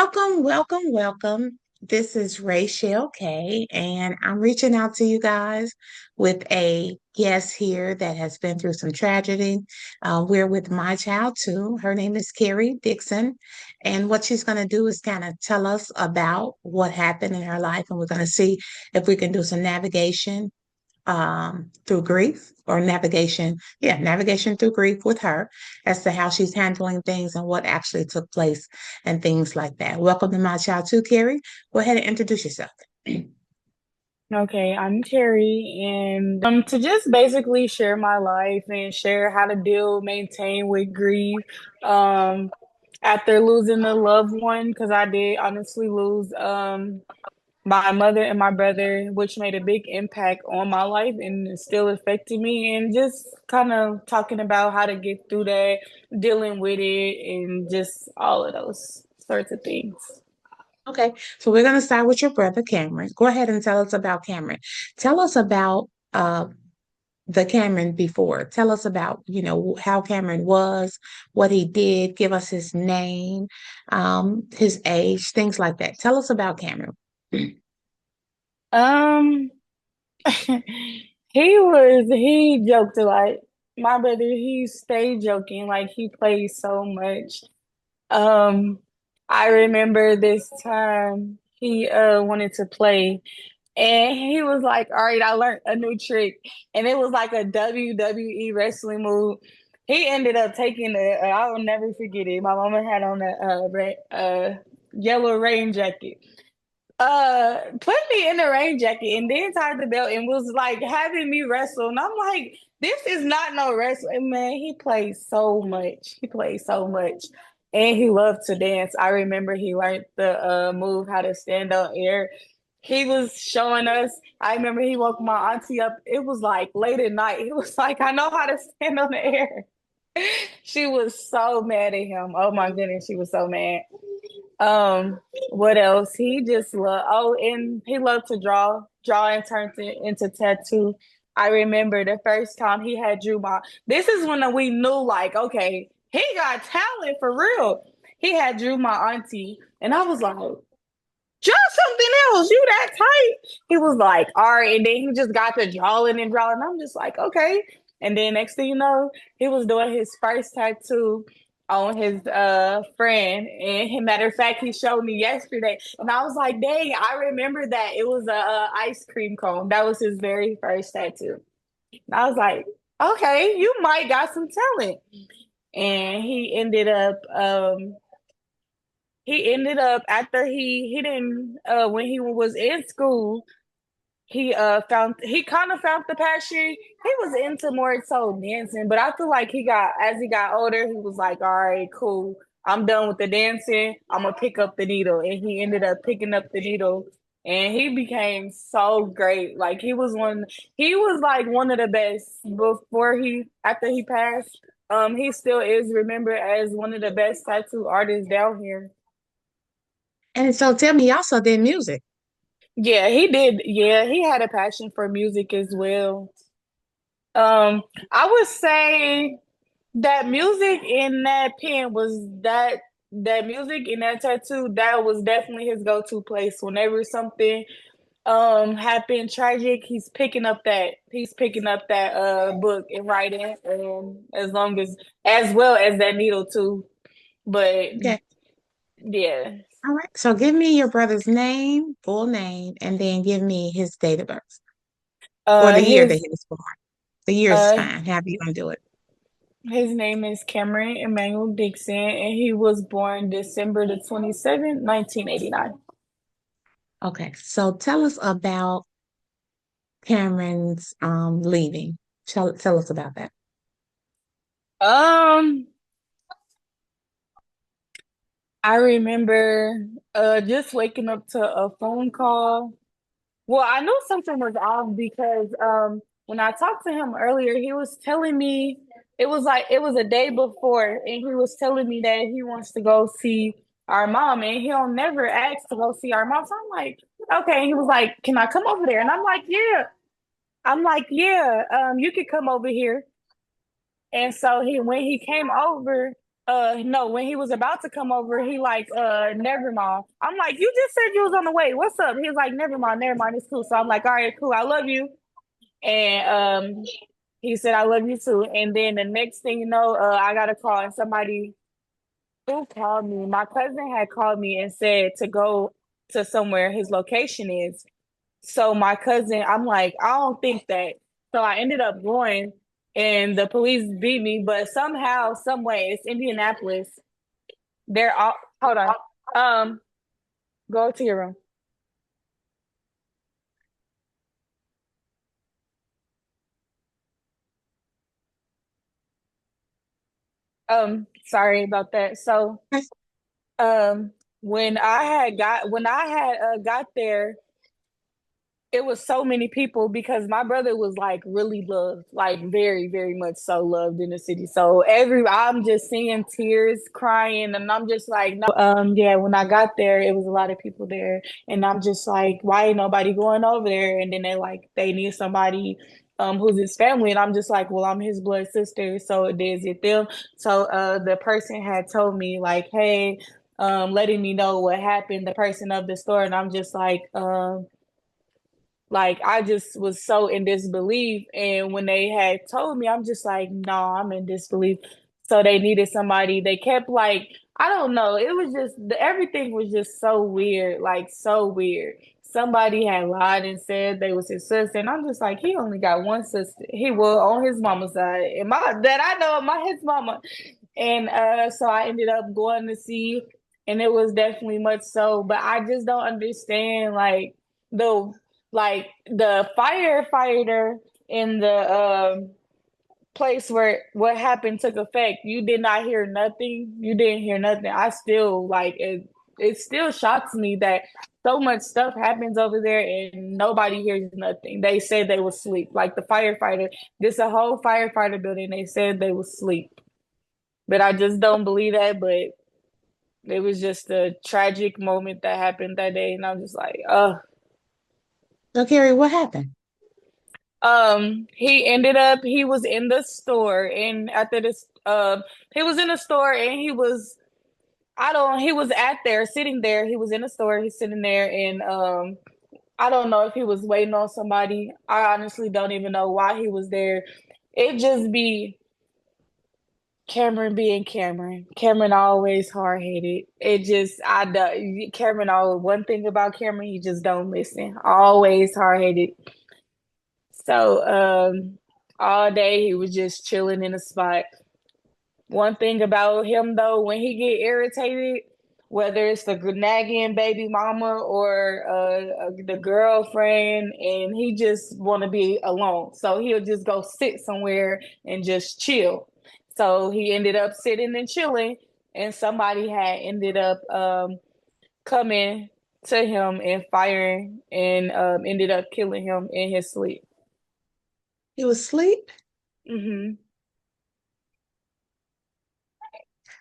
Welcome, welcome, welcome. This is Rachelle K, and I'm reaching out to you guys with a guest here that has been through some tragedy. We're with my child too. Her name is Kerry Dixon, and what she's going to do is kind of tell us about what happened in her life, and we're going to see if we can do some navigation through grief or navigation through grief with her as to how she's handling things and what actually took place and things like that. Welcome to my child too, Carrie. Go ahead and introduce yourself. Okay, I'm Kerry, and to just basically share my life and share how to maintain with grief, um, after losing a loved one, because I did honestly lose my mother and my brother, which made a big impact on my life and is still affecting me, and just kind of talking about how to get through that, dealing with it, and just all of those sorts of things. Okay, so we're going to start with your brother, Cameron. Go ahead and tell us about Cameron. Tell us about the Cameron before. Tell us about, how Cameron was, what he did, give us his name, his age, things like that. Tell us about Cameron. Um, he joked a lot. My brother, he stayed joking, like he plays so much. Um, I remember this time he wanted to play and he was like, "All right, I learned a new trick." And it was like a WWE wrestling move. He ended up taking I will never forget it. My mama had on a yellow rain jacket, put me in the rain jacket and then tied the belt and was like having me wrestle. And I'm like, this is not no wrestling, man. He plays so much. He plays so much. And he loved to dance. I remember he learned the move how to stand on air. He was showing us. I remember he woke my auntie up. It was like late at night. He was like, I know how to stand on the air. She was so mad at him. Oh my goodness, she was so mad. Um, what else? He just loved, and he loved to draw and turn it into tattoo. I remember the first time he had drew this is when we knew, like, okay, he got talent for real. He had drew my auntie, and I was like, draw something else. You that tight? He was like, all right. And then he just got to drawing and drawing. I'm just like, okay. And then next thing you know, he was doing his first tattoo on his friend. And matter of fact, he showed me yesterday. And I was like, dang, I remember that. It was a ice cream cone. That was his very first tattoo. And I was like, okay, you might got some talent. And he ended up after he didn't when he was in school, he kind of found the passion. He was into more so dancing, but I feel like he got older, he was like, all right, cool. I'm done with the dancing. I'm gonna pick up the needle. And he ended up picking up the needle and he became so great. Like he was like one of the best before he after he passed. He still is remembered as one of the best tattoo artists down here. And so tell me, you also did music. Yeah, he did. Yeah, he had a passion for music as well. I would say that music in that pen was that music in that tattoo, that was definitely his go-to place. Whenever something happened tragic, he's picking up that book and writing, and as well as that needle too. But Okay. yeah. All right. So give me your brother's name, full name, and then give me his date of birth or the year that His he was born. The year is uh fine. However you want to do it. His name is Cameron Emmanuel Dixon, and he was born December the 27th, 1989. Okay. So tell us about Cameron's leaving. Tell us about that. Um, I remember just waking up to a phone call. Well, I knew something was off because when I talked to him earlier, he was telling me it was a day before, and he was telling me that he wants to go see our mom, and he'll never ask to go see our mom. So I'm like, okay. And he was like, "Can I come over there?" And I'm like, "Yeah." I'm like, "Yeah, you could come over here." And so he when he came over. No, when he was about to come over, he like, never mind. I'm like, you just said you was on the way. What's up? He was like, never mind, it's cool. So I'm like, all right, cool, I love you. And he said, I love you too. And then the next thing you know, I got a call and somebody who called me, my cousin had called me and said to go to somewhere his location is. So my cousin, I'm like, I don't think that. So I ended up going and the police beat me, but somehow, some way, it's Indianapolis. They're all, hold on. Um, Go to your room. Sorry about that. So, um, when I had got there, it was so many people because my brother was like really loved, like very, very much so loved in the city. So I'm just seeing tears crying and I'm just like, no, yeah, when I got there, it was a lot of people there. And I'm just like, why ain't nobody going over there? And then they need somebody who's his family. And I'm just like, well, I'm his blood sister. So it is it them. So the person had told me like, hey, letting me know what happened, the person of the store, and I'm just like I just was so in disbelief. And when they had told me, I'm just like, no, I'm in disbelief. So they needed somebody. They kept like, I don't know. It was just everything was just so weird, like so weird. Somebody had lied and said they was his sister, and I'm just like, he only got one sister. He was on his mama's side, and my that I know of my his mama. And so I ended up going to see, and it was definitely much so. But I just don't understand the the firefighter in the place where what happened took effect. You did not hear nothing. You didn't hear nothing. I still like it. It still shocks me that so much stuff happens over there and nobody hears nothing. They said they was asleep. Like the firefighter, this a whole firefighter building. They said they was asleep, but I just don't believe that. But it was just a tragic moment that happened that day, and I'm just like, oh. So, Carrie, what happened? He was in the store and after this he was in the store and he was at there sitting there. He was in the store, he's sitting there and I don't know if he was waiting on somebody. I honestly don't even know why he was there. It just be Cameron being Cameron. Cameron always hard headed. It just I do Cameron always one thing about Cameron, he just don't listen. Always hard headed. So all day he was just chilling in a spot. One thing about him though, when he get irritated, whether it's the nagging baby mama or the girlfriend, and he just want to be alone, so he'll just go sit somewhere and just chill. So he ended up sitting and chilling, and somebody had ended up coming to him and firing, and ended up killing him in his sleep. He was asleep? Hmm.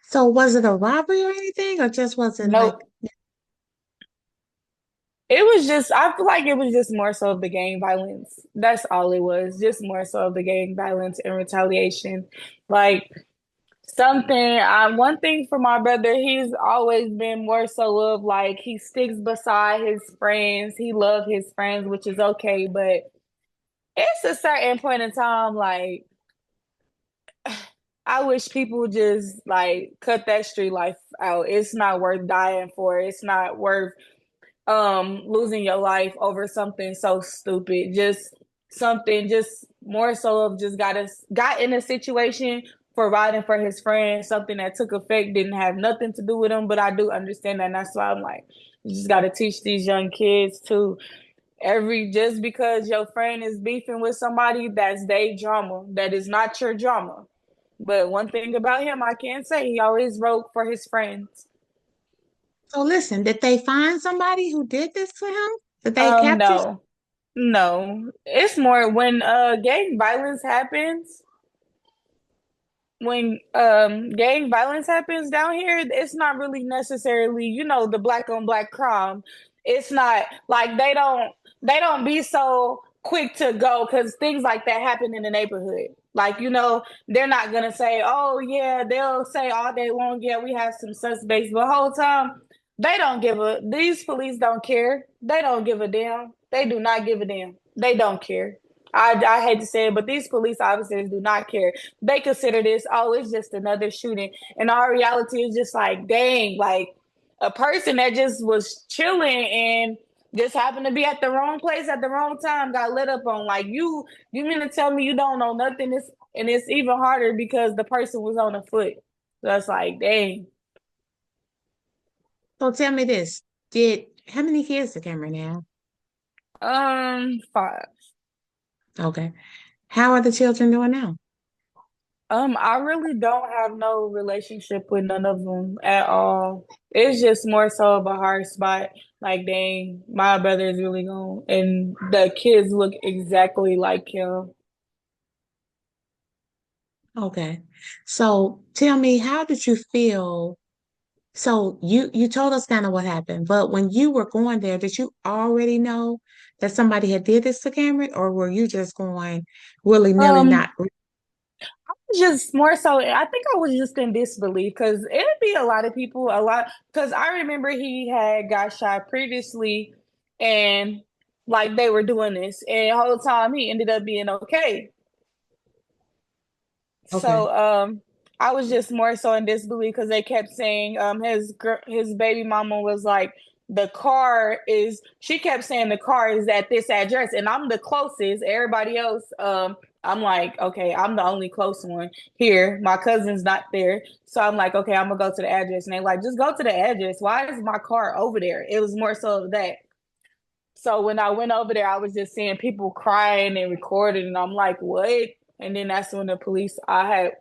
So was it a robbery or anything, or just wasn't like, Nope. It was just, I feel like it was just more so of the gang violence. That's all it was, just more so of the gang violence and retaliation. Like one thing for my brother, he's always been more so of like he sticks beside his friends. He loves his friends, which is okay, but it's a certain point in time, like I wish people just like cut that street life out. It's not worth dying for. It's not worth losing your life over something so stupid, just something just more so of just got in a situation for riding for his friend, something that took effect didn't have nothing to do with him. But I do understand that, and that's why I'm like, you just got to teach these young kids too. Every just because your friend is beefing with somebody, that's their drama, that is not your drama. But one thing about him I can say, he always wrote for his friends. so listen, did they find somebody who did this to him? Did they capture? No. No, it's more when gang violence happens. When gang violence happens down here, it's not really necessarily, the black on black crime. It's not like they don't be so. quick to go because things like that happen in the neighborhood. Like, they're not gonna say, oh yeah, they'll say all day long, yeah, we have some suspects, but the whole time these police don't care. They don't give a damn. They do not give a damn. They don't care. I hate to say it, but these police officers do not care. They consider this, oh, it's just another shooting. And our reality is just like, dang, like a person that just was chilling and just happened to be at the wrong place at the wrong time got lit up on. Like you mean to tell me you don't know nothing? And it's even harder because the person was on the foot. So it's like, dang. So tell me this. Did how many kids the camera now? 5. Okay. How are the children doing now? I really don't have no relationship with none of them at all. It's just more so of a hard spot. Like, dang, my brother is really gone, and the kids look exactly like him. Okay. So tell me, how did you feel? So you told us kind of what happened, but when you were going there, did you already know that somebody had did this to Cameron, or were you just going willy-nilly Um, not? just more so, I think I was just in disbelief because it'd be a lot of people, a lot. Because I remember he had got shot previously, and like they were doing this, and the whole time he ended up being okay. Okay. So I was just more so in disbelief because they kept saying his baby mama was like she kept saying the car is at this address and I'm the closest. Everybody else, I'm like, okay, I'm the only close one here. My cousin's not there. So I'm like, okay, I'm gonna go to the address. And they like, just go to the address. Why is my car over there? It was more so of that. So when I went over there, I was just seeing people crying and recording, and I'm like, what? And then that's when I had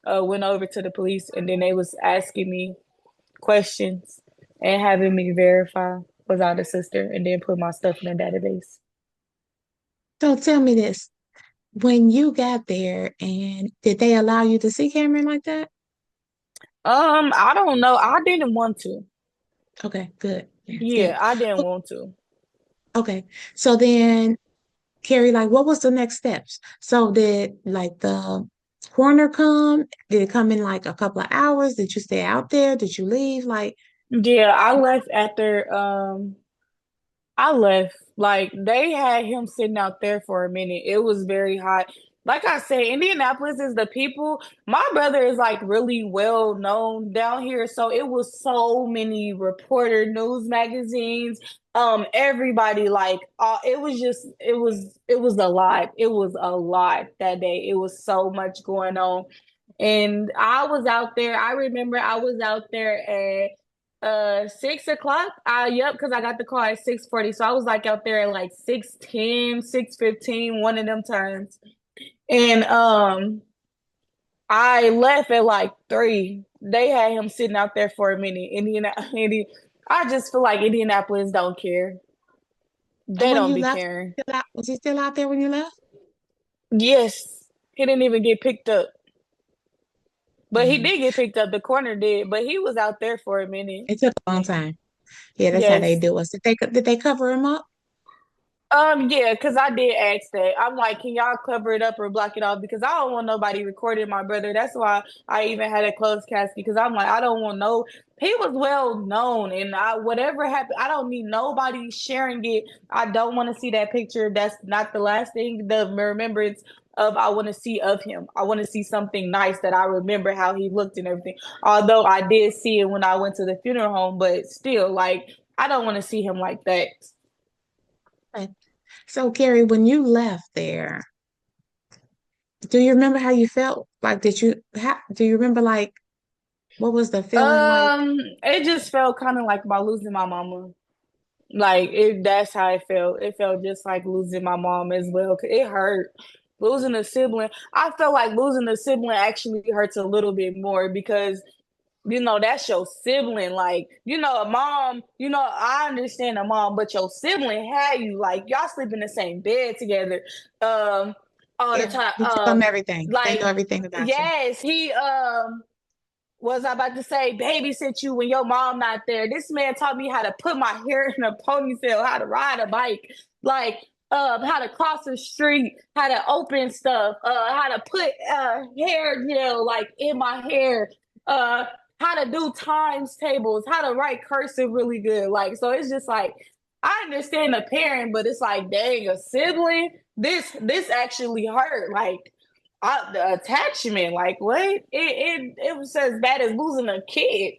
went over to the police, and then they was asking me questions and having me verify was I the sister, and then put my stuff in the database. So tell me this. When you got there and did they allow you to see Cameron like that? I don't know. I didn't want to. Okay, good. Yeah, Yeah, good. I didn't want to. Okay. So then, Carrie, like, what was the next steps? So did like the coroner come? Did it come in like a couple of hours? Did you stay out there? Did you leave? Like, Yeah, I left after I left. Like they had him sitting out there for a minute. It was very hot. Like I said, Indianapolis is the people. My brother is like really well known down here. So it was so many reporter news magazines. Everybody like it was a lot. It was a lot that day. It was so much going on. And I was out there. I remember I was out there at 6 o'clock. Yep, because I got the call at 6:40. So I was like out there at like 6:10, 6:15, one of them times. And I left at like 3. They had him sitting out there for a minute. I just feel like Indianapolis don't care. and They when don't you be left, caring. was he still out there when you left? Yes, he didn't even get picked up. But he Mm. did get picked up. The corner did, but he was out there for a minute. It took a long time. Yeah, that's how they Yes. do us. Did they cover him up? Yeah, because I did ask that. I'm like, can y'all cover it up or block it off? Because I don't want nobody recording my brother. That's why I even had a closed casket. Because I'm like, I don't want no. He was well known, and whatever happened, I don't need nobody sharing it. I don't want to see that picture. That's not the last thing. The remembrance of I want to see of him. I want to see something nice that I remember how he looked and everything. Although I did see it when I went to the funeral home, but still, like, I don't want to see him like that. Okay. So, Carrie, when you left there, do you remember how you felt? Like, do you remember like what was the feeling like? It just felt kind of like about losing my mama. Like that's how it felt. It felt just like losing my mom as well. 'Cause it hurt. Losing a sibling. I felt like losing a sibling actually hurts a little bit more because that's your sibling. Like, a mom, I understand a mom, but your sibling had you. Like, y'all sleep in the same bed together, um, all the Yeah, time. you tell them everything. They know Like, everything about you. yes, he was I about to say babysit you when your mom not there. This man taught me how to put my hair in a ponytail, how to ride a bike. Like, how to cross the street, how to open stuff, how to put hair gel like in my hair, uh, how to do times tables, how to write cursive really good. Like, so it's just like I understand a parent, but it's like, dang, a sibling. This actually hurt. Like, the attachment. Like, what? It was as bad as losing a kid.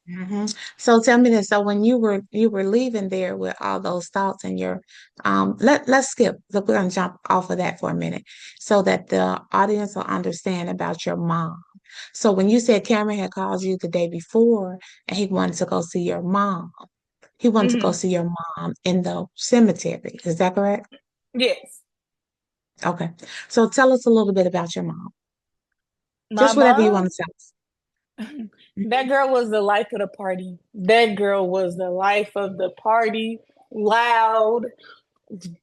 hmm So tell me this. So when you were leaving there with all those thoughts and your let's skip. Look, we're gonna jump off of that for a minute so that the audience will understand about your mom. So when you said Cameron had called you the day before and he wanted to go see your mom, he wanted to go Hmm. see your mom in the cemetery. Is that correct? Yes, Okay. So tell us a little bit about your mom. my Just whatever you want mom. to tell us. That girl was the life of the party. That girl was the life of the party. Loud,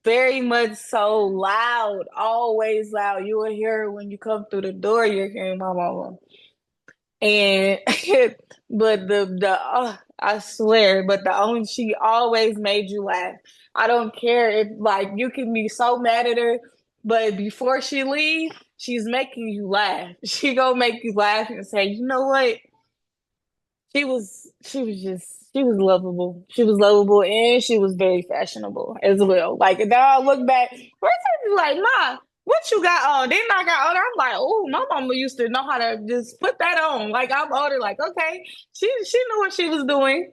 very much so loud, always loud. You will hear her when you come through the door. You're hearing my mama. And but I swear, but the only she always made you laugh. I don't care if like you can be so mad at her, but before she leave, she's making you laugh. She gonna make you laugh and say, you know what? She was lovable. She was lovable and she was very fashionable as well. Like now I look back, first I was like, Ma, what you got on? Then I got older. I'm like, oh, my mama used to know how to just put that on. Like I'm older, like, okay. She knew what she was doing.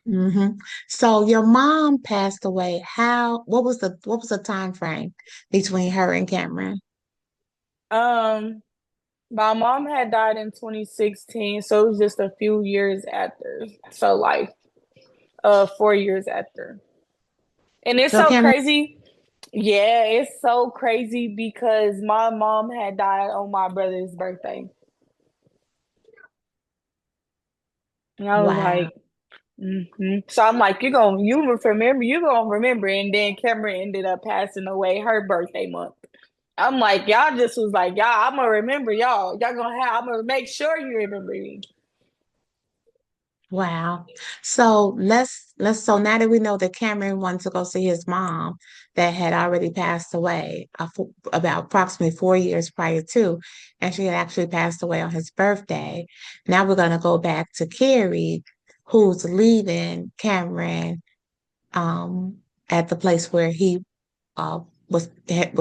hmm So your mom passed away. What was the time frame between her and Cameron? Um, my mom had died in 2016, so it was just a few years after. So like 4 years after. And it's So so Cameron, crazy. Yeah, it's so crazy because my mom had died on my brother's birthday. And I was wow, like, So I'm like, you gonna remember. And then Cameron ended up passing away her birthday month. I'm like, y'all just was like, y'all, I'm gonna remember y'all. I'm gonna make sure you remember me. wow. So now that we know that Cameron wanted to go see his mom that had already passed away about approximately 4 years prior to, and she had actually passed away on his birthday. Now we're gonna go back to Carrie, who's leaving Cameron um at the place where he uh, was at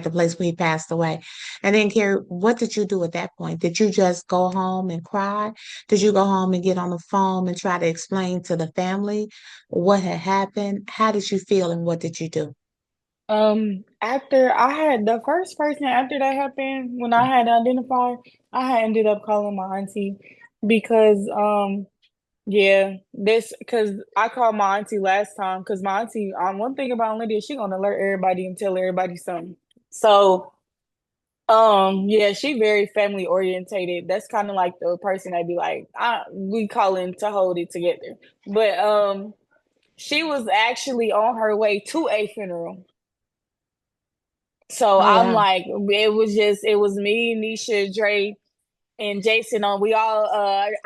the place where he passed away. And then, Carrie, what did you do at that point? Did you just go home and cry? Did you go home and get on the phone and try to explain to the family what had happened? How did you feel and what did you do? After I had the first person after that happened, when I had identified, I had ended up calling my auntie because yeah, this because I called my auntie last time because my auntie one thing about Lydia, she gonna alert everybody and tell everybody something. So yeah, she very family orientated. That's kind of like the person that be like, we calling to hold it together. But she was actually on her way to a funeral. So Oh, I'm wow. like, it was me, Nisha, Dre, and Jason on. We all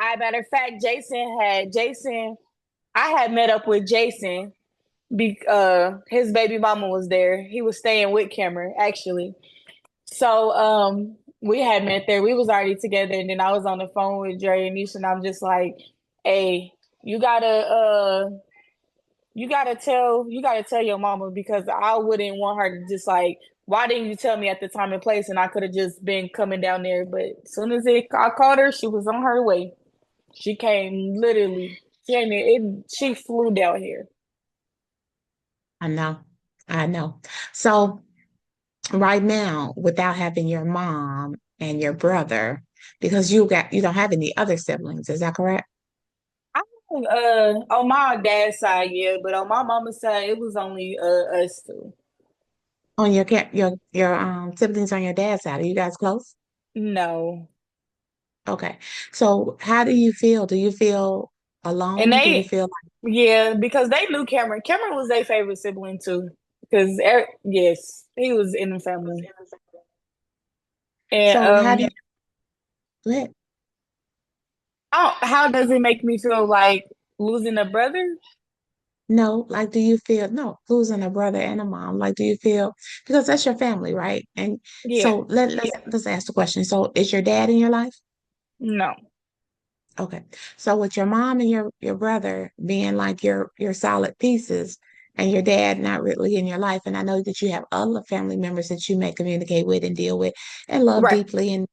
I matter of fact, Jason. I had met up with Jason. His baby mama was there. He was staying with Cameron actually. So we had met there. We was already together, and then I was on the phone with Dre and Nisha, and I'm just like, hey, you gotta you gotta tell your mama because I wouldn't want her to just like, why didn't you tell me at the time and place? And I could have just been coming down there. But as soon as I called her, she was on her way. She came literally. She flew down here. I know. I know. So right now, without having your mom and your brother, because you don't have any other siblings, is that correct? On my dad's side, yeah, but on my mama's side, it was only us two. On your siblings on your dad's side, are you guys close? No. Okay. So how do you feel? Do you feel And alone? Do you they, feel yeah, because they knew Cameron. Cameron was their favorite sibling too. Because yes, he was in the family. And so how do you go ahead? how does it make me feel like losing a brother? No, like, do you feel, no, losing a brother and a mom, like, do you feel, because that's your family, right? And Yeah. so let's ask the question. So is your dad in your life? No. Okay. So with your mom and your brother being like your solid pieces and your dad not really in your life, and I know that you have other family members that you may communicate with and deal with and love Right. deeply and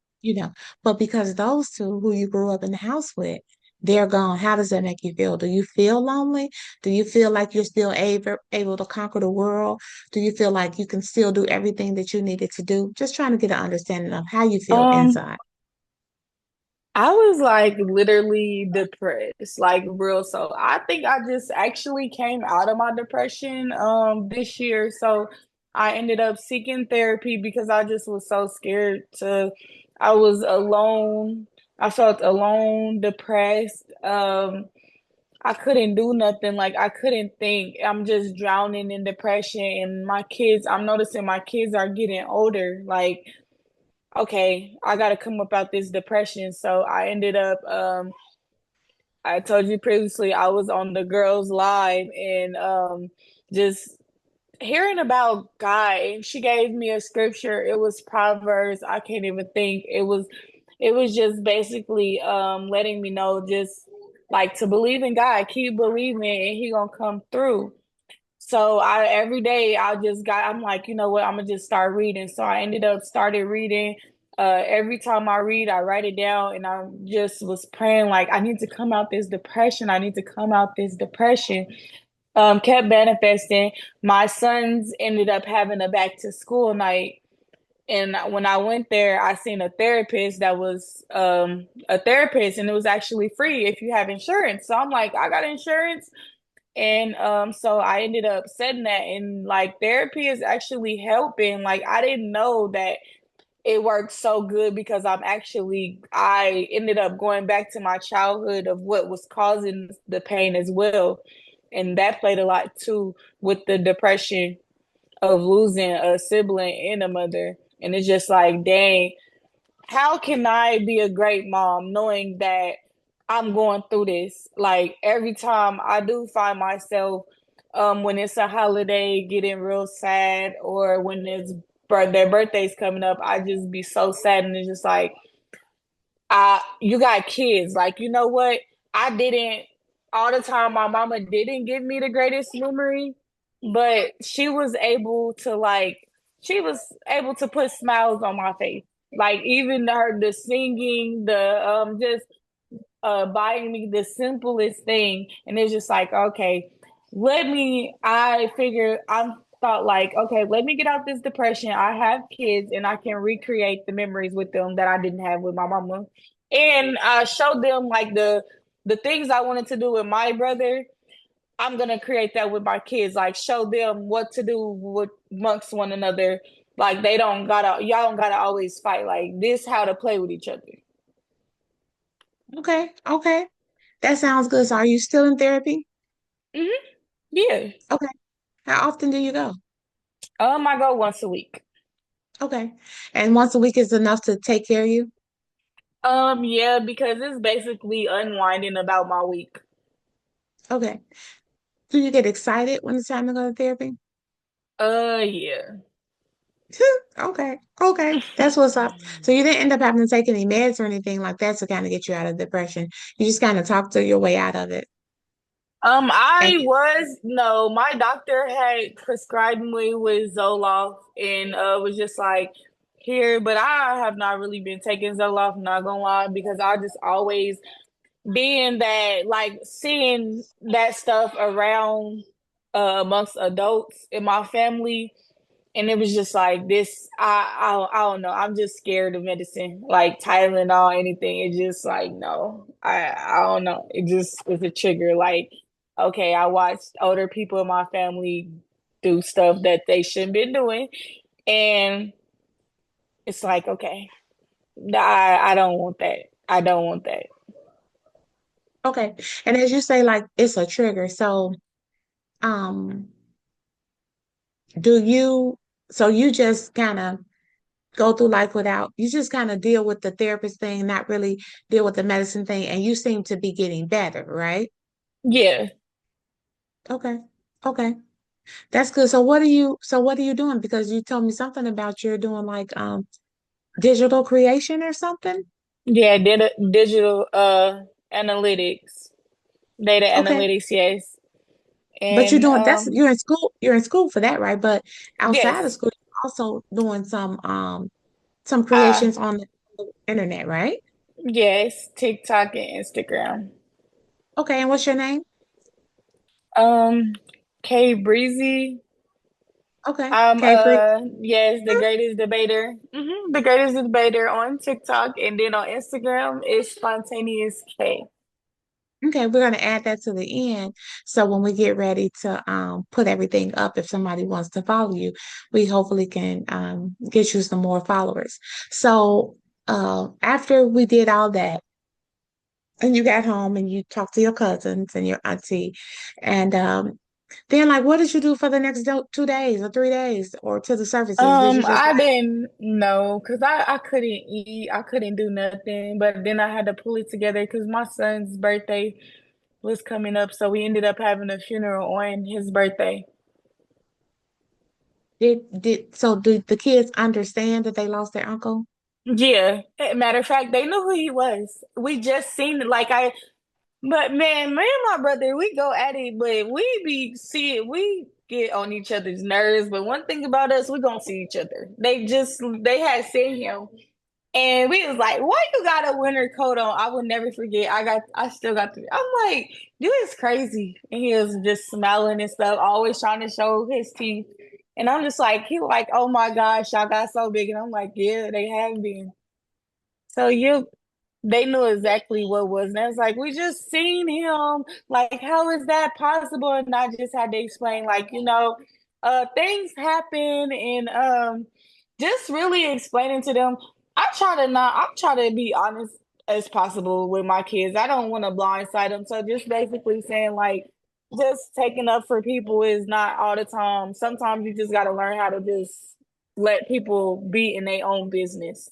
but because those two who you grew up in the house with, they're gone. How does that make you feel? Do you feel lonely? Do you feel like you're still able to conquer the world? Do you feel like you can still do everything that you needed to do? Just trying to get an understanding of how you feel Um, inside. I was like literally depressed, like real. So I think I just actually came out of my depression this year. So I ended up seeking therapy because I just was so scared to I was alone. I felt alone, depressed. I couldn't do nothing. Like I couldn't think. I'm just drowning in depression and my kids, I'm noticing my kids are getting older. Like okay, I got to come up out this depression. So I ended up, I told you previously, I was on the girls' live and just hearing about God. And she gave me a scripture. It was Proverbs. I can't even think. It was just basically letting me know just like to believe in God, keep believing, and He gonna come through. So I every day I'm like, you know what, I'm gonna just start reading. So I ended up started reading. Every time I read, I write it down and I just was praying like I need to come out this depression. I need to come out this depression. Kept manifesting. My sons ended up having a back to school night. And when I went there, I seen a therapist that was a therapist and it was actually free if you have insurance. So I'm like, I got insurance. And so I ended up setting that and like therapy is actually helping. Like I didn't know that it worked so good because I ended up going back to my childhood of what was causing the pain as well. And that played a lot too with the depression of losing a sibling and a mother. And it's just like, dang, how can I be a great mom knowing that I'm going through this? Like every time I do find myself when it's a holiday getting real sad or when their birthday's coming up, I just be so sad and it's just like you got kids. Like, you know what? I didn't all the time my mama didn't give me the greatest memory, but she was able to put smiles on my face. Like even the singing, the just buying me the simplest thing. And it's just like, okay, I thought like, okay, let me get out this depression. I have kids and I can recreate the memories with them that I didn't have with my mama. And show them like the things I wanted to do with my brother. I'm gonna create that with my kids. Like show them what to do with amongst one another. Like y'all don't gotta always fight. Like this, how to play with each other. Okay, okay. That sounds good. So are you still in therapy? Hmm. Yeah. Okay. How often do you go? I go once a week. Okay. And once a week is enough to take care of you? Yeah, because it's basically unwinding about my week. Okay. Do you get excited when it's time to go to therapy? Yeah. Okay. Okay. That's what's up. So you didn't end up having to take any meds or anything like that to kind of get you out of depression. You just kind of talked to your way out of it. And No, my doctor had prescribed me with Zoloft and was just like, here, but I have not really been taking Zoloft, not gonna lie, because I just always being that, like, seeing that stuff around amongst adults in my family. And it was just like this. I don't know. I'm just scared of medicine, like Tylenol, anything. It just like no. I don't know. It just was a trigger. Like okay, I watched older people in my family do stuff that they shouldn't been doing, and it's like okay, I don't want that. I don't want that. okay. And as you say, like it's a trigger. So, um, do you, so you just kind of go through life without, you just kind of deal with the therapist thing, not really deal with the medicine thing, and you seem to be getting better, right? Yeah. Okay. Okay. That's good. So what are you doing? Because you told me something about you're doing like digital creation or something. Yeah, digital analytics, data Okay. analytics, yes. But you're And doing that's you're in school for that, right? But outside of yes, school, you're also doing some uh creations on the internet, right? yes, TikTok and Instagram. Okay, and what's your name? Um, K Breezy. Okay. I'm Capri. yes, the greatest debater. The greatest debater on TikTok, and then on Instagram is Spontaneous K. Okay, we're gonna add that to the end. So when we get ready to put everything up, if somebody wants to follow you, we hopefully can get you some more followers. So after we did all that, and you got home and you talked to your cousins and your auntie, and then like what did you do for the next 2 days or 3 days or to the services? Did you just I like didn't know because I couldn't eat, I couldn't do nothing, but then I had to pull it together because my son's birthday was coming up, so we ended up having a funeral on his birthday. did the kids understand that they lost their uncle? Yeah, matter of fact, they knew who he was. We just seen it. But man, me and my brother, we go at it, but we get on each other's nerves. But one thing about us, we gonna see each other. They had seen him, and we was like, "Why you got a winter coat on?" I will never forget. I still got the. I'm like, "You is crazy," and he was just smiling and stuff, always trying to show his teeth. And I'm just like, he like, "Oh my gosh, y'all got so big," and I'm like, "Yeah, they have been." So they knew exactly what was. And I was like, we just seen him. Like, how is that possible? And I just had to explain, like, things happen and just really explaining to them. I try to be honest as possible with my kids. I don't want to blindside them. So just basically saying like just taking up for people is not all the time. Sometimes you just gotta learn how to just let people be in their own business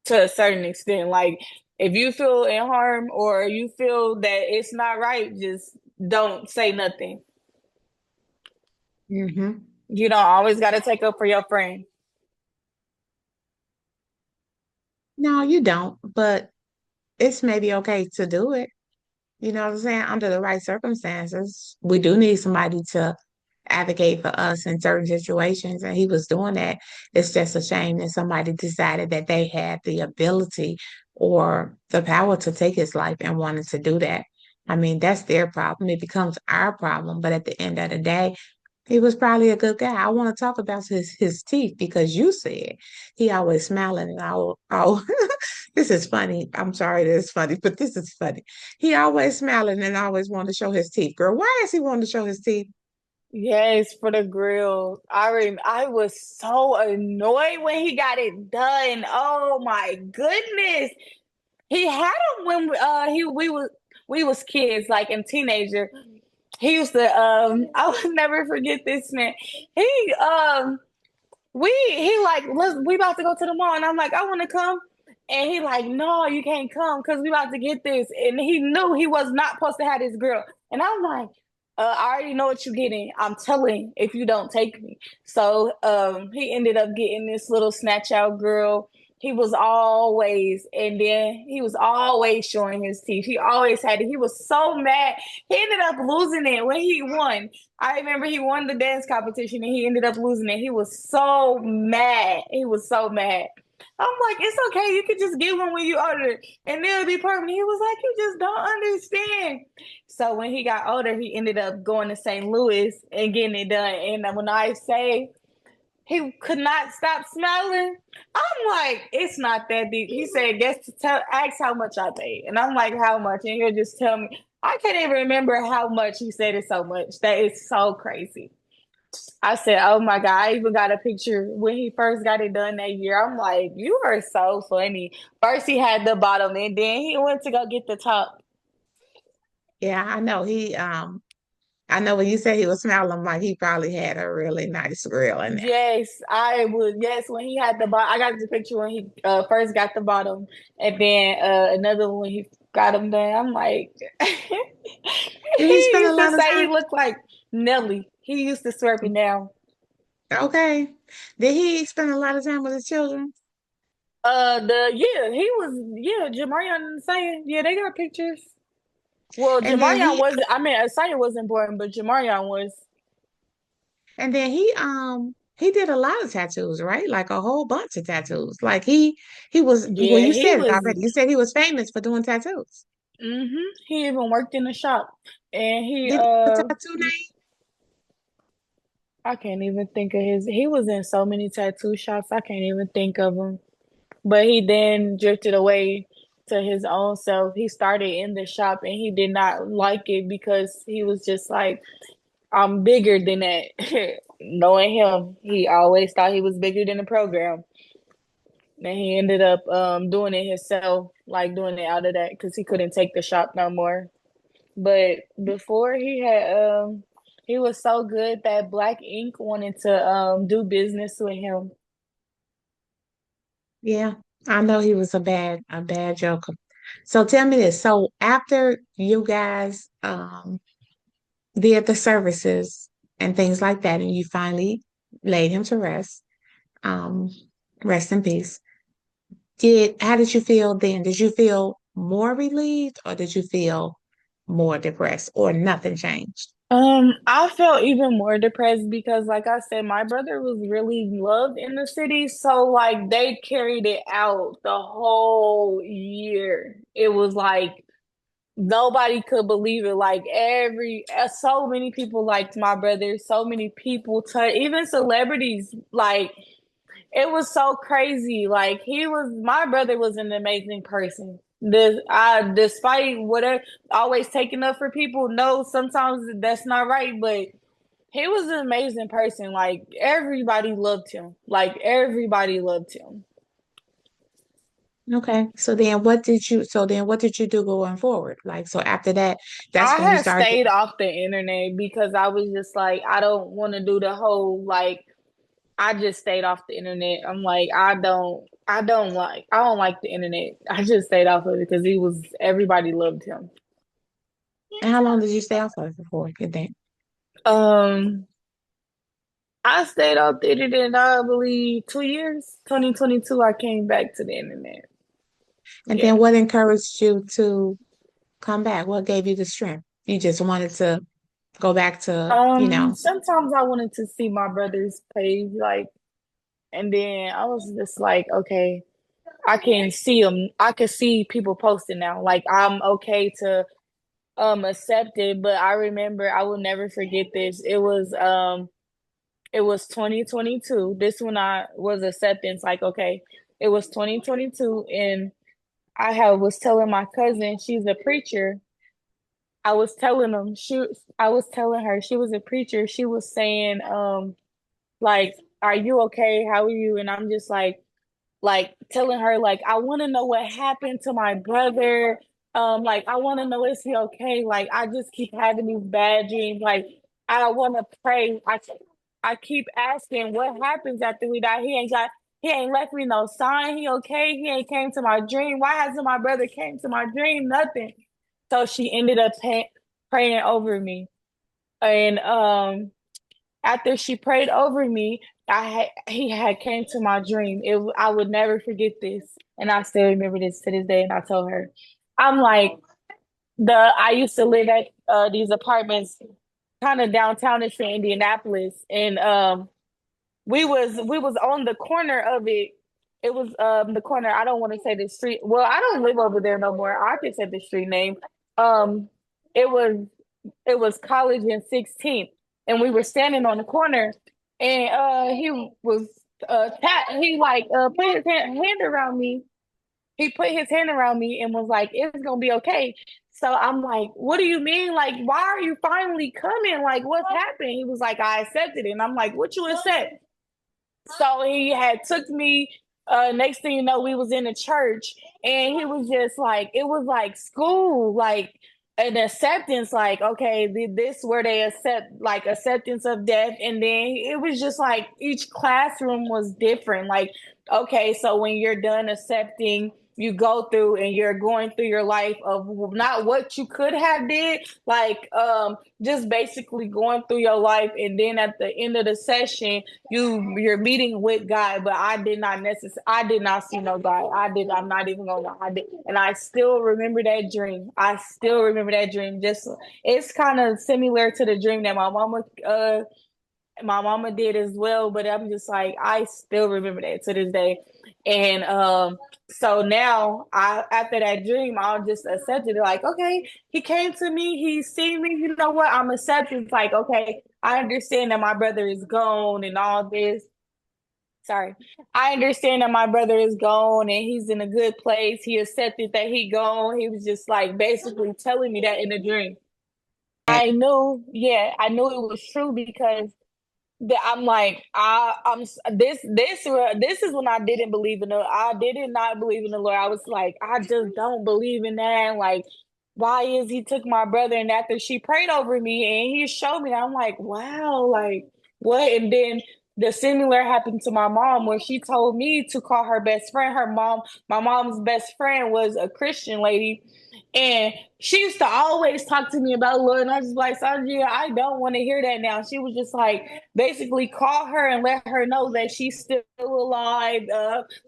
to a certain extent. Like if you feel in harm or you feel that it's not right, just don't say nothing. Mm-hmm. You don't always got to take up for your friend. No, you don't, but it's maybe okay to do it. You know what I'm saying? Under the right circumstances, we do need somebody to advocate for us in certain situations, and he was doing that. It's just a shame that somebody decided that they had the ability or the power to take his life and wanted to do that. I mean, that's their problem. It becomes our problem, but at the end of the day, he was probably a good guy. I want to talk about his teeth because you said he always smiling and all. This is funny. I'm sorry that it's funny, but this is funny. He always smiling and always wanted to show his teeth. Girl, why is he wanting to show his teeth? Yes, for the grill. I was so annoyed when he got it done. Oh my goodness. He had them when he we was kids, like in teenager. He used to I will never forget this man. He he like, we about to go to the mall, and I'm like, I want to come, and he like, no, you can't come because we about to get this, and he knew he was not supposed to have this girl, and I'm like, I already know what you're getting. I'm telling if you don't take me. So he ended up getting this little snatch out girl. And then he was always showing his teeth. He always had it. He was so mad. He ended up losing it when he won. I remember he won the dance competition and he ended up losing it. He was so mad. He was so mad. I'm like, it's okay. You could just get one when you order it and it'll be permanent. He was like, you just don't understand. So when he got older, he ended up going to St. Louis and getting it done. And when I say he could not stop smiling, I'm like, it's not that deep. He said, guess to tell, ask how much I paid. And I'm like, how much? And he'll just tell me. I can't even remember how much he said it so much. That is so crazy. I said, oh my God, I even got a picture when he first got it done that year. I'm like, you are so funny. First he had the bottom and then he went to go get the top. Yeah, I know I know when you said he was smiling like he probably had a really nice grill in there. Yes, I would. Yes, when he had the bottom, I got the picture when he first got the bottom, and then another one when he got him done. I'm like, Did he he spend a used to lot of say he time? looked like. Nelly. He used to slurp it down. Okay. Did he spend a lot of time with his children? He was Jamarion and Isaiah. Yeah, they got pictures. Well, And then Jamarion he was. I mean, Isaiah wasn't born, but Jamarion was. and then he did a lot of tattoos, right? Like a whole bunch of tattoos. Like he was well, Yeah, you he said it was. already. You said he was famous for doing tattoos. He even worked in the shop, and he Did he have a tattoo name? I can't even think of his. He was in so many tattoo shops. I can't even think of him. But he then drifted away to his own self. He started in the shop and he did not like it because he was just like, I'm bigger than that. Knowing him, he always thought he was bigger than the program. And he ended up doing it himself, like doing it out of that because he couldn't take the shop no more. But before he was so good that Black Ink wanted to do business with him. Yeah, I know he was a bad joker. So tell me this. So after you guys did the services and things like that, and you finally laid him to rest, um, rest in peace. How did you feel then? Did you feel more relieved or did you feel more depressed or nothing changed? I felt even more depressed because, like I said, my brother was really loved in the city. So, like, they carried it out the whole year. It was like nobody could believe it. Like, so many people liked my brother. So many people, even celebrities, like, it was so crazy. Like my brother was an amazing person. Despite whatever, always taking up for people. No, sometimes that's not right, but he was an amazing person. Like everybody loved him. Like everybody loved him. Okay. So then what did you do going forward? Like, so after that, that's I when you had started. stayed off the internet because I was just like, I don't want to do the whole like I just stayed off the internet. I'm like, I don't like the internet. I just stayed off of it because everybody loved him. And how long did you stay off of it for, you think? Um, I stayed off the internet, I believe 2 years. 2022, I came back to the internet. And Yeah. then what encouraged you to come back? What gave you the strength? You just wanted to go back to. Sometimes I wanted to see my brother's page, like, and then I was just like, okay, I can see them. I can see people posting now. Like, I'm okay to accept it, but I remember I will never forget this. It was 2022. This when I was acceptance, like, okay, it was 2022, and was telling my cousin, she's a preacher. I was telling her she was a preacher. She was saying, like, are you okay? How are you? And I'm just like telling her like I want to know what happened to my brother. Like I want to know is he okay? Like I just keep having these bad dreams. Like I want to pray. I keep asking what happens after we die. He ain't left me no sign. He okay? He ain't came to my dream. Why hasn't my brother came to my dream? Nothing. So she ended up praying over me, and after she prayed over me, he had came to my dream. I would never forget this, and I still remember this to this day. And I told her, I'm like I used to live at these apartments kind of downtown in Indianapolis, and we was on the corner of it. It was the corner. I don't want to say the street. Well, I don't live over there no more. I can say the street name. Um, it was it was College and 16th, and we were standing on the corner, and he was he like put his hand around me. He put his hand around me and was like, "It's gonna be okay." So I'm like, "What do you mean? Like, why are you finally coming? Like, what's happened?" He was like, "I accepted it," and I'm like, "What you accept?" So he had took me. Next thing you know, we was in a church, and he was just like, it was like school, like an acceptance. Like, okay, this where they accept like acceptance of death, and then it was just like each classroom was different. Like, okay, so when you're done accepting. you go through and you're going through your life of not what you could have did, like just basically going through your life, and then at the end of the session you're meeting with God. But I did not see no God. I'm not even gonna lie. I did, and I still remember that dream. I still remember that dream. Just it's kind of similar to the dream that my mama did as well, but I'm just like, I still remember that to this day. And so now I after that dream, I'll just accept it. Like, okay, he came to me, he seen me, you know what? I'm accepting. It's like, okay, I understand that my brother is gone and all this. Sorry. I understand that my brother is gone and he's in a good place. He accepted that he gone. He was just like basically telling me that in a dream. I knew, yeah, I knew it was true because that I'm like I'm this is when I didn't believe in the I did not believe in the Lord. I was like, I just don't believe in that. Like, why is he took my brother? And after she prayed over me and he showed me that, I'm like, wow, like what? And then the similar happened to my mom where she told me to call her best friend. My mom's best friend was a Christian lady, and she used to always talk to me about the Lord, and I was just like, Sanjia, I don't want to hear that now. She was just like, basically call her and let her know that she's still alive.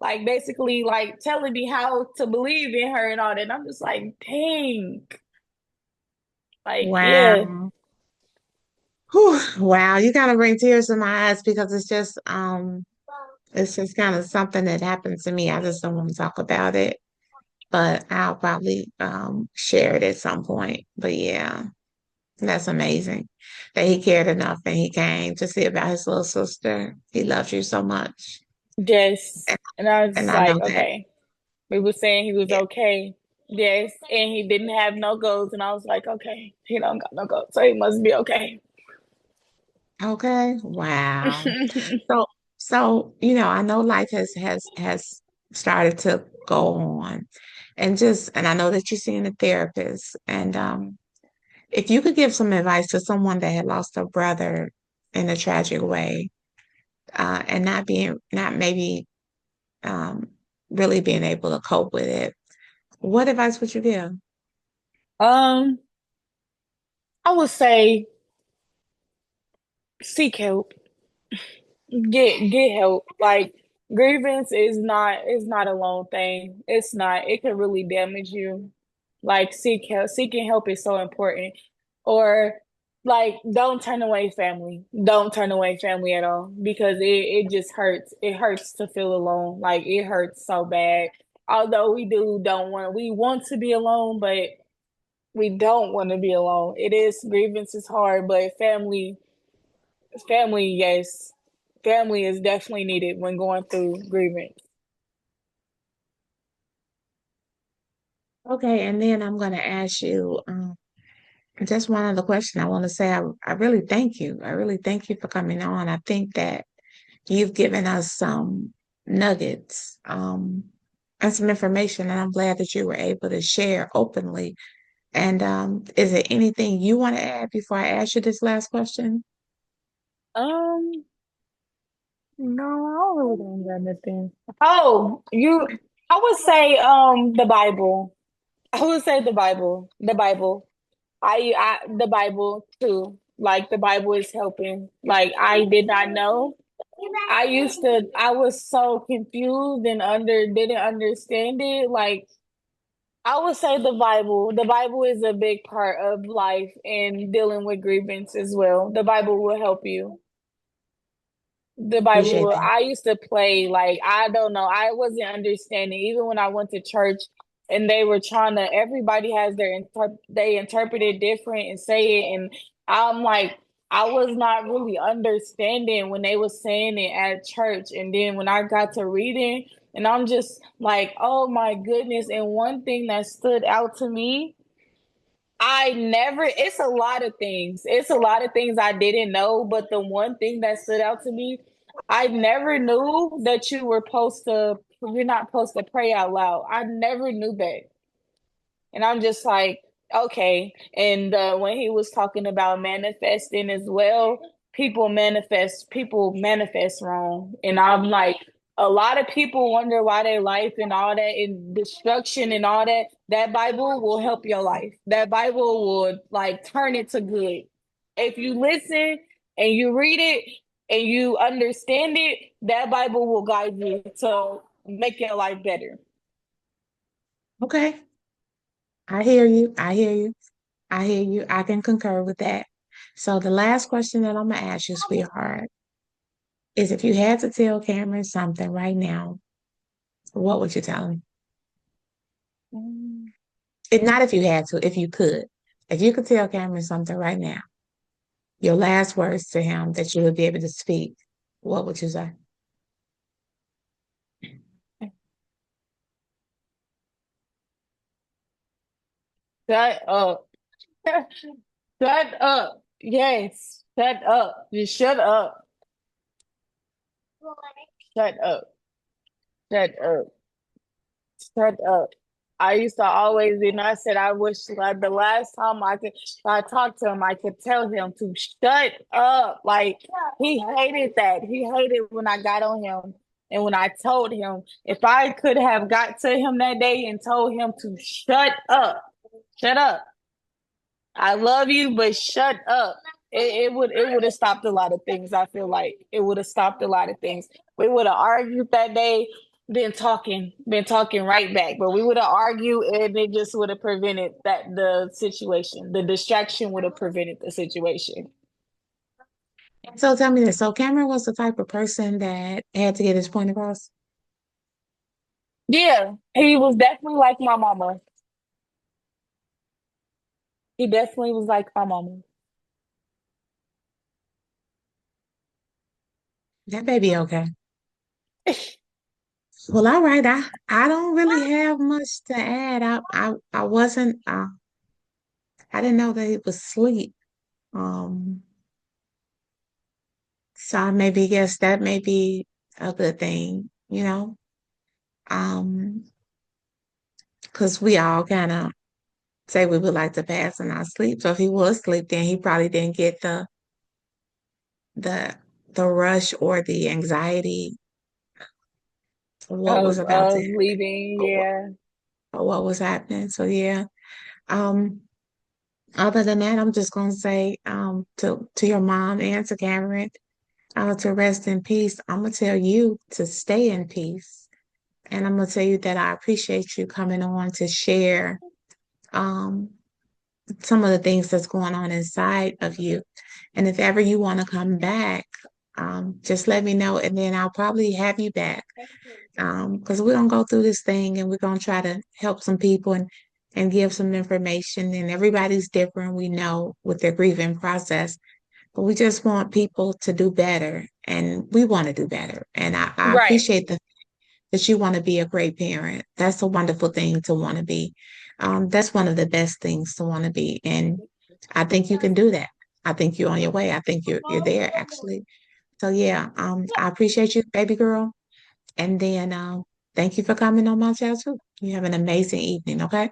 Like basically like telling me how to believe in her and all that. And I'm just like, dang. Like, yeah, Wow. Whew, wow, you kind of bring tears to my eyes because it's just kind of something that happened to me. I just don't want to talk about it, but I'll probably share it at some point. But yeah, that's amazing that he cared enough and he came to see about his little sister. He loves you so much. just And, and I was and just I like, know that. okay. We were saying he was Yeah. okay. Yes. And he didn't have no goals. And I was like, okay, he don't got no goals. So he must be okay. Okay. Wow. So I know life has started to go on. And I know that you're seeing a therapist. And if you could give some advice to someone that had lost a brother in a tragic way, and not maybe um, really being able to cope with it, what advice would you give? um, I would say seek help. Get help. Like grievance is not a lone thing. It's not. It can really damage you. Like seek help. Seeking help is so important. Or like don't turn away family. Don't turn away family at all because it just hurts. It hurts to feel alone. Like it hurts so bad. Although we want to be alone, but we don't want to be alone. It is grievance is hard, but family, yes. Family is definitely needed when going through grievance. Okay, and then I'm going to ask you just one other question. I want to say I really thank you. I really thank you for coming on. I think that you've given us some nuggets and some information, and I'm glad that you were able to share openly. And is there anything you want to add before I ask you this last question? Um, no, I don't really don't got nothing. Oh, I would say the Bible. I would say the Bible. The Bible. The Bible too. Like the Bible is helping. Like I did not know. I was so confused and didn't understand it. Like I would say the Bible. The Bible is a big part of life and dealing with grievance as well. The Bible will help you. The Bible Appreciate will. that. I used to play like I don't know. I wasn't understanding even when I went to church and they were trying to. Everybody has they interpret it different and say it, and I'm like I was not really understanding when they were saying it at church, and then when I got to reading, and I'm just like, oh my goodness! And one thing that stood out to me, it's a lot of things. It's a lot of things I didn't know, but the one thing that stood out to me, I never knew that you're not supposed to pray out loud. I never knew that. And I'm just like, okay. And when he was talking about manifesting as well, people manifest wrong. And I'm like, A lot of people wonder why their life and all that and destruction and all that. That Bible will help your life. That Bible will like turn it to good. If you listen and you read it and you understand it, that Bible will guide you to make your life better. Okay. I hear you. I hear you. I hear you. I can concur with that. So the last question that I'm gonna ask you, sweetheart, is if you had to tell Cameron something right now, what would you tell him? Mm. If not if you had to, if you could. If you could tell Cameron something right now, your last words to him that you would be able to speak, what would you say? Shut up. Shut up. Yes. Shut up. Just shut up. Shut up. Shut up. Shut up. I used to always, I said I wish like the last time I talked to him, I could tell him to shut up. Like he hated that. He hated when I got on him and when I told him. If I could have got to him that day and told him to shut up. I love you, but shut up. It would have stopped a lot of things. I feel like it would have stopped a lot of things. We would have argued that day, been talking right back. But we would have argued, and it just would have prevented the situation. The distraction would have prevented the situation. So tell me this. So Cameron was the type of person that had to get his point across. Yeah, he was definitely like my mama. He definitely was like my mama. That baby okay. Well, all right. I don't really have much to add. I wasn't I didn't know that he was asleep. Um, so I maybe guess that may be a good thing, you know? Um, because we all kind of say we would like to pass in our sleep. So if he was asleep, then he probably didn't get the the rush or the anxiety of what was about to Of leaving, or what, yeah. or what was happening. So yeah. Um, other than that, I'm just gonna say to your mom and to Cameron, to rest in peace. I'm gonna tell you to stay in peace. And I'm gonna tell you that I appreciate you coming on to share um some of the things that's going on inside of you. And if ever you want to come back, just let me know, and then I'll probably have you back. Because we're gonna go through this thing and we're gonna try to help some people and give some information. And everybody's different, we know, with their grieving process, but we just want people to do better, and we want to do better. And I Right. appreciate that you want to be a great parent. That's a wonderful thing to want to be. That's one of the best things to want to be. And I think you can do that. I think you're on your way. I think you're there actually. So yeah, I appreciate you, baby girl. And then thank you for coming on my show too. You have an amazing evening, okay?